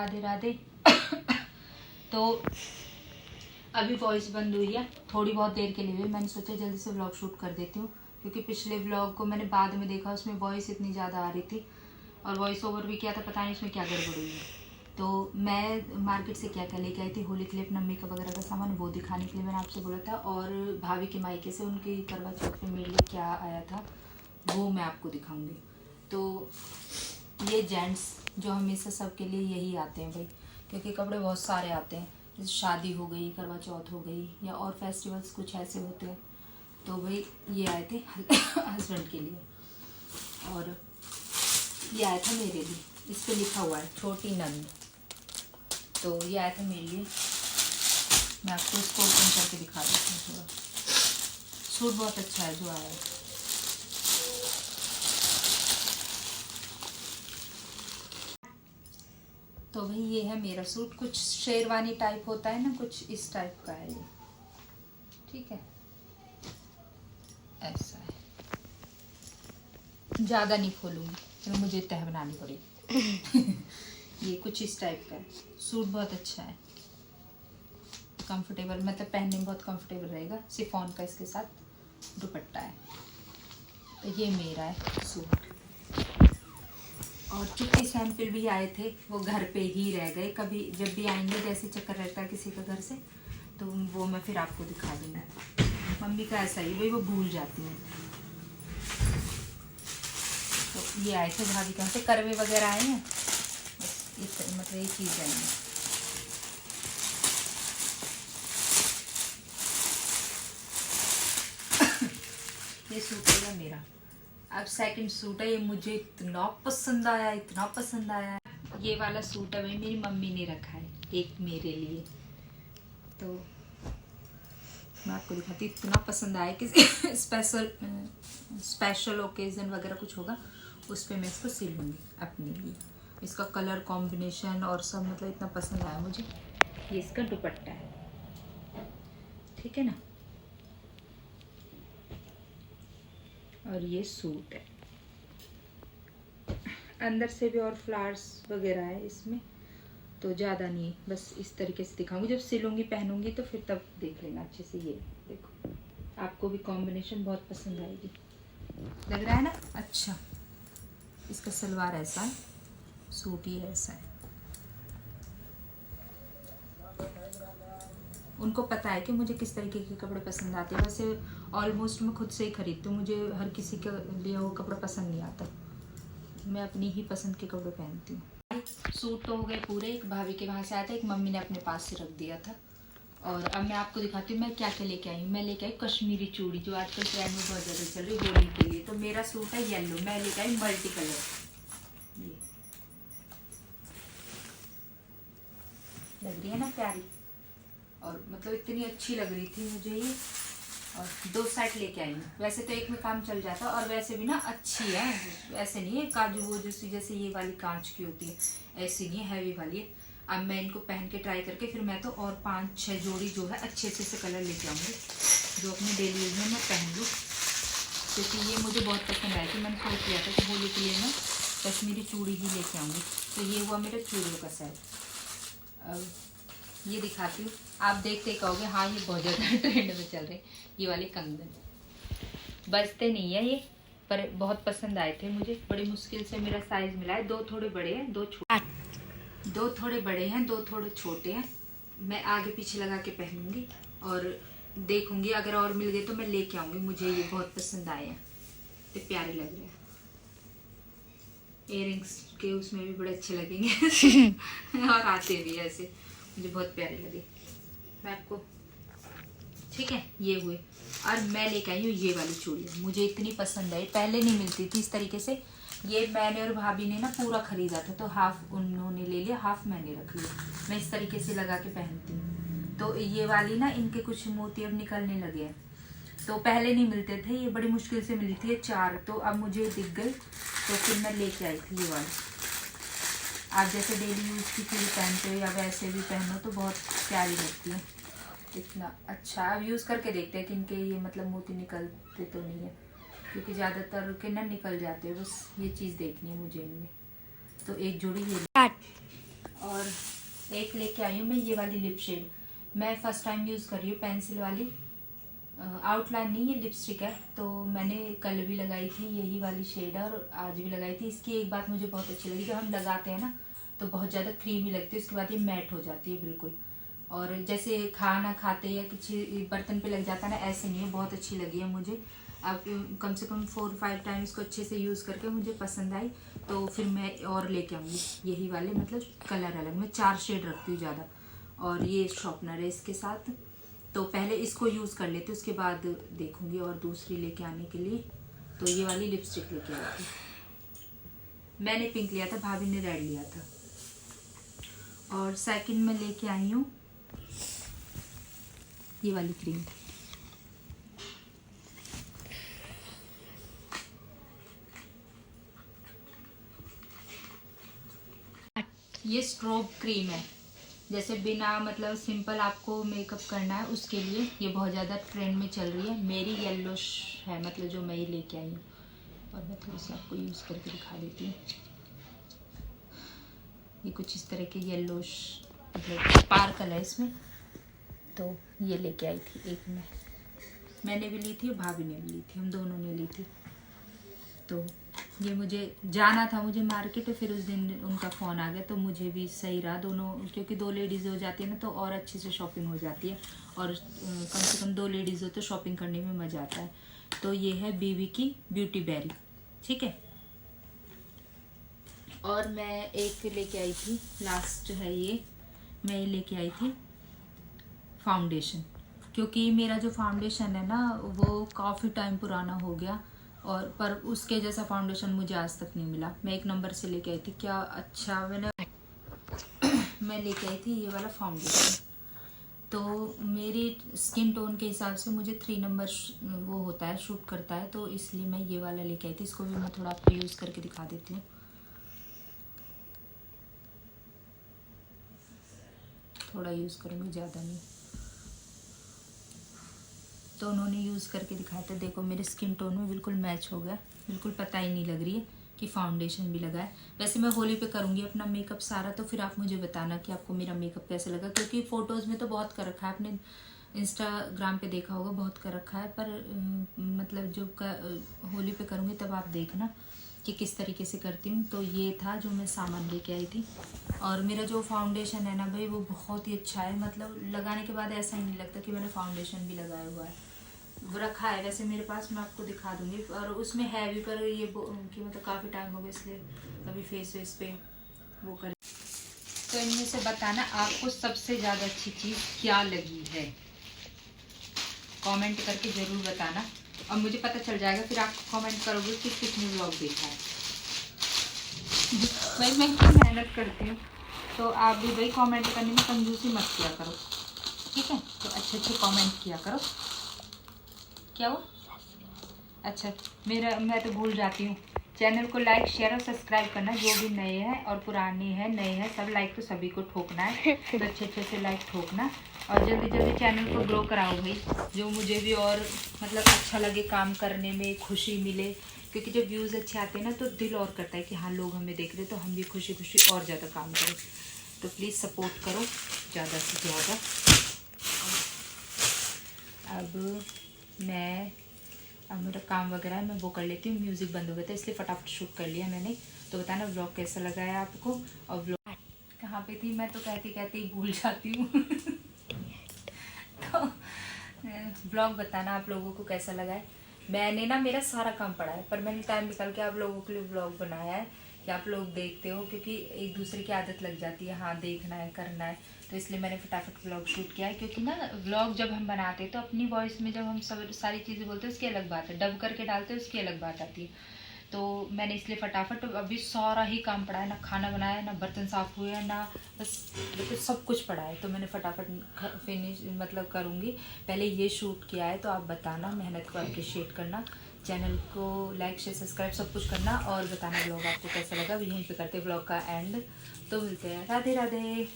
राधे राधे। तो अभी वॉइस बंद हुई है, थोड़ी बहुत देर के लिए हुई। मैंने सोचा जल्दी से व्लॉग शूट कर देती हूँ, क्योंकि पिछले व्लॉग को मैंने बाद में देखा, उसमें वॉइस इतनी ज़्यादा आ रही थी और वॉइस ओवर भी किया था, पता नहीं उसमें क्या गड़बड़ हुई है। तो मैं मार्केट से क्या क्या लेके आई थी, होली के लिए अपना मेकअप वगैरह का सामान, वो दिखाने के लिए मैंने आपसे बोला था। और भाभी के मायके से उनकी करवा चौथ में मेरे लिए क्या आया था वो मैं आपको दिखाऊंगी। तो ये जेंट्स जो हमेशा सबके लिए यही आते हैं भाई, क्योंकि कपड़े बहुत सारे आते हैं, जैसे शादी हो गई, करवा चौथ हो गई, या और फेस्टिवल्स कुछ ऐसे होते हैं। तो भाई ये आए थे हस्बैंड के लिए, और ये आया था मेरे लिए। इस पर लिखा हुआ है छोटी नंद। तो ये आया था मेरे लिए, मैं आपको इसको ओपन करके दिखा देती हूँ थोड़ा। सूट बहुत अच्छा है जो आया है। तो भाई ये है मेरा सूट, कुछ शेरवानी टाइप होता है ना, कुछ इस टाइप का है ये, ठीक है, ऐसा है। ज़्यादा नहीं खोलूँगी, फिर मुझे तह बनानी पड़ेगी। ये कुछ इस टाइप का है। सूट बहुत अच्छा है, कंफर्टेबल, मतलब पहनने में बहुत कंफर्टेबल रहेगा। शिफॉन का इसके साथ दुपट्टा है। तो ये मेरा है सूट। और कितने सैंपल भी आए थे, वो घर पे ही रह गए। कभी जब भी आएंगे, जैसे चक्कर रहता है किसी का घर से, तो वो मैं फिर आपको दिखा दूँगी। मम्मी का ऐसा ही, भाई वो भूल जाती हैं। तो ये आए थे भाभी के यहाँ से, करवे वगैरह आए हैं, बस इस मतलब ये चीज़ आई है। ये सूट है मेरा, अब सेकंड सूट है। ये मुझे इतना पसंद आया, इतना पसंद आया। ये वाला सूट है भाई, मेरी मम्मी ने रखा है एक मेरे लिए, तो मैं आपको दिखाती। इतना पसंद आया कि स्पेशल ओकेजन वगैरह कुछ होगा उस पर मैं इसको सिलूँगी अपने लिए। इसका कलर कॉम्बिनेशन और सब मतलब इतना पसंद आया मुझे। ये इसका दुपट्टा है, ठीक है ना, और ये सूट है। अंदर से भी और फ्लावर्स वगैरह है इसमें, तो ज़्यादा नहीं, बस इस तरीके से दिखाऊंगी। जब सिलूंगी पहनूंगी तो फिर तब देख लेना अच्छे से। ये देखो, आपको भी कॉम्बिनेशन बहुत पसंद आएगी, लग रहा है ना अच्छा। इसका सलवार ऐसा है, सूट ही ऐसा है। उनको पता है कि मुझे किस तरीके के कपड़े पसंद आते हैं। वैसे ऑलमोस्ट मैं खुद से ही खरीदती हूँ, मुझे हर किसी के लिए वो कपड़ा पसंद नहीं आता, मैं अपनी ही पसंद के कपड़े पहनती हूँ। सूट तो हो गए पूरे, एक भाभी के वहाँ से आया था, एक मम्मी ने अपने पास से रख दिया था। और अब मैं आपको दिखाती हूँ मैं क्या क्या लेके आई हूँ। मैं लेके आई कश्मीरी चूड़ी, जो आजकल ट्रेंड में बहुत ज़्यादा चल रही है होली के लिए। तो मेरा सूट है येलो, मैं लेके आई मल्टी कलर। ये लग रही है ना प्यारी, और मतलब इतनी अच्छी लग रही थी मुझे ये। और 2 सेट लेके आई हूँ। वैसे तो एक में काम चल जाता, और वैसे भी ना अच्छी है, ऐसे नहीं है काजू वो जैसे ये वाली कांच की होती है, ऐसी नहीं है, हैवी वाली है। अब मैं इनको पहन के ट्राई करके फिर मैं तो और 5-6 जोड़ी जो है अच्छे अच्छे से कलर लेके आऊँगी, जो अपने डेली यूज में मैं पहन लूँ, क्योंकि ये मुझे बहुत पसंद आया थी। मैंने सोच लिया था कि होली के लिए मैं कश्मीरी चूड़ी ही लेके आऊँगी। तो ये हुआ मेरा चूड़ियों का सेट। अब ये दिखाती हूँ, आप देखते कहोगे हाँ ये बहुत ज़्यादा ट्रेंड में चल रहे। ये वाले कंगन बजते नहीं है ये, पर बहुत पसंद आए थे मुझे। बड़ी मुश्किल से मेरा साइज मिला है। 2 थोड़े बड़े हैं, 2 थोड़े बड़े हैं, 2 थोड़े छोटे हैं। मैं आगे पीछे लगा के पहनूंगी और देखूंगी, अगर और मिल गए तो मैं लेके आऊंगी। मुझे ये बहुत पसंद आए हैं, तो प्यारे लग रहे हैं। इयररिंग्स के उसमें भी बड़े अच्छे लगेंगे और आते भी ऐसे, मुझे बहुत प्यारे लगे। मैं आपको, ठीक है, ये हुए। और मैं लेके आई हूँ ये वाली चूड़ियाँ, मुझे इतनी पसंद आई, पहले नहीं मिलती थी इस तरीके से। ये मैंने और भाभी ने ना पूरा खरीदा था, तो हाफ उन्होंने ले लिया, हाफ मैंने रख लिया। मैं इस तरीके से लगा के पहनती हूँ। तो ये वाली ना, इनके कुछ मोती अब निकलने लगे हैं, तो पहले नहीं मिलते थे, ये बड़ी मुश्किल से मिली थी 4, तो अब मुझे दिख गई, तो फिर मैं लेके आई थी ये वाली। आप जैसे डेली यूज की चीज़ पहनते हो या वैसे भी पहनो तो बहुत प्यारी लगती है। इतना अच्छा, अब यूज़ करके देखते हैं कि इनके ये मतलब मोती निकलते तो नहीं है, क्योंकि ज़्यादातर के ना निकल जाते हैं। बस ये चीज़ देखनी है मुझे इनमें। तो एक जोड़ी ये, और एक लेके आई हूँ मैं ये वाली लिप शेड। मैं फर्स्ट टाइम यूज़ कर रही हूँ पेंसिल वाली, आउटलाइन नहीं, ये लिपस्टिक है। तो मैंने कल भी लगाई थी यही वाली शेड है और आज भी लगाई थी। इसकी एक बात मुझे बहुत अच्छी लगी, जब हम लगाते हैं ना तो बहुत ज़्यादा क्रीमी लगती है, उसके बाद ये मैट हो जाती है बिल्कुल। और जैसे खाना खाते या किसी बर्तन पे लग जाता है ना, ऐसे नहीं है, बहुत अच्छी लगी है मुझे। अब कम से कम 4-5 टाइम इसको अच्छे से यूज़ करके मुझे पसंद आई, तो फिर मैं और लेके आऊँगी यही वाले, मतलब कलर अलग। मैं 4 शेड रखती हूँ ज़्यादा। और ये शॉर्पनर है इसके साथ, तो पहले इसको यूज़ कर लेते, उसके बाद देखूँगी और दूसरी लेके आने के लिए। तो ये वाली लिपस्टिक लेके आई थी, मैंने पिंक लिया था, भाभी ने रेड लिया था। और सेकंड में लेके आई हूँ ये वाली क्रीम। ये स्ट्रोब क्रीम है, जैसे बिना मतलब सिंपल आपको मेकअप करना है उसके लिए ये बहुत ज़्यादा ट्रेंड में चल रही है। मेरी येलोश है, मतलब जो मैं ये लेके आई हूँ। और मैं थोड़ी सी आपको यूज़ करके दिखा देती हूँ। ये कुछ इस तरह के येलोश मतलब स्पार्कल है इसमें। तो ये लेके आई थी एक मैंने भी ली थी, भाभी ने भी ली थी, हम दोनों ने ली थी। तो ये मुझे जाना था मुझे मार्केट, और फिर उस दिन उनका फ़ोन आ गया तो मुझे भी सही रहा दोनों, क्योंकि 2 लेडीज़ हो जाती है ना तो और अच्छे से शॉपिंग हो जाती है। और कम से कम 2 लेडीज़ हो तो शॉपिंग करने में मज़ा आता है। तो ये है बीवी की ब्यूटी बेरी, ठीक है। और मैं एक लेके आई थी, लास्ट है ये, मैं लेके आई थी फाउंडेशन, क्योंकि मेरा जो फाउंडेशन है ना वो काफ़ी टाइम पुराना हो गया, और पर उसके जैसा फाउंडेशन मुझे आज तक नहीं मिला। मैं 1 नंबर से लेके आई थी, क्या अच्छा मैं लेके आई थी ये वाला फाउंडेशन। तो मेरी स्किन टोन के हिसाब से मुझे 3 नंबर वो होता है, शूट करता है, तो इसलिए मैं ये वाला लेके आई थी। इसको भी मैं थोड़ा आपको यूज़ करके दिखा देती हूँ। थोड़ा यूज़ करूँगी, ज़्यादा नहीं। तो उन्होंने यूज़ करके दिखाया था, देखो मेरे स्किन टोन में बिल्कुल मैच हो गया, बिल्कुल पता ही नहीं लग रही है कि फाउंडेशन भी लगा है। वैसे मैं होली पे करूँगी अपना मेकअप सारा, तो फिर आप मुझे बताना कि आपको मेरा मेकअप कैसा लगा, क्योंकि फ़ोटोज़ में तो बहुत कर रखा है, आपने इंस्टाग्राम पे देखा होगा बहुत कर रखा है, पर मतलब जो होली पे करूँगी तब आप देखना कि किस तरीके से करती हूँ। तो ये था जो मैं सामान लेके आई थी। और मेरा जो फाउंडेशन है ना भाई वो बहुत ही अच्छा है, मतलब लगाने के बाद ऐसा ही नहीं लगता कि मैंने फाउंडेशन भी लगाया हुआ है। वो रखा है वैसे मेरे पास, मैं आपको दिखा दूंगी, और उसमें है भी, पर ये कि मतलब काफ़ी टाइम हो गया इसलिए अभी फेस वेस पे वो कर। तो इनमें से बताना आपको सबसे ज़्यादा अच्छी चीज़ क्या लगी है, कमेंट करके ज़रूर बताना, और मुझे पता चल जाएगा फिर आप कमेंट करोगे कि किसने व्लॉग देखा है। भाई मैं इतनी मेहनत करती हूँ, तो आप भी भाई कमेंट करने में कंजूसी मत किया करो, ठीक है। तो अच्छे अच्छे कमेंट किया करो। क्या हुआ? अच्छा, मैं तो भूल जाती हूँ, चैनल को लाइक शेयर और सब्सक्राइब करना, जो भी नए हैं और पुराने हैं नए हैं सब लाइक तो सभी को ठोकना है, तो अच्छे से लाइक ठोकना, और जल्दी जल्दी चैनल को ग्रो कराओ भाई, जो मुझे भी और मतलब अच्छा लगे काम करने में, खुशी मिले, क्योंकि जब व्यूज़ अच्छे आते हैं ना तो दिल और करता है कि हाँ लोग हमें देख रहे, तो हम भी खुशी खुशी और ज़्यादा काम करें। तो प्लीज़ सपोर्ट करो ज़्यादा से ज़्यादा। अब मेरा काम वगैरह है, मैं वो कर लेती हूँ। म्यूज़िक बंद हो गया था इसलिए फटाफट शूट कर लिया मैंने। तो बताना व्लॉग कैसा लगा है आपको, और व्लॉग कहाँ पे थी मैं, तो कहते कहते ही भूल जाती हूँ तो व्लॉग बताना आप लोगों को कैसा लगा है। मैंने ना मेरा सारा काम पड़ा है, पर मैंने टाइम निकाल के आप लोगों के लिए व्लॉग बनाया है कि आप लोग देखते हो, क्योंकि एक दूसरे की आदत लग जाती है, हाँ देखना है करना है, तो इसलिए मैंने फटाफट व्लॉग शूट किया है। क्योंकि ना व्लॉग जब हम बनाते हैं तो अपनी वॉइस में जब हम सब सारी चीज़ें बोलते हैं उसकी अलग बात है, डब करके डालते हैं उसकी अलग बात आती है। तो मैंने इसलिए फटाफट, अभी सारा ही काम पड़ा है, ना खाना बनाया, ना बर्तन साफ़ हुए हैं, ना बस मतलब सब कुछ पड़ा है, तो मैंने फटाफट फिनिश मतलब करूँगी। पहले ये शूट किया है, तो आप बताना, मेहनत को अप्रिशिएट करना, चैनल को लाइक शेयर सब्सक्राइब सब कुछ करना, और बताना ब्लॉग आपको कैसा लगा। यहीं पे करते ब्लॉग का एंड, तो मिलते हैं, राधे राधे।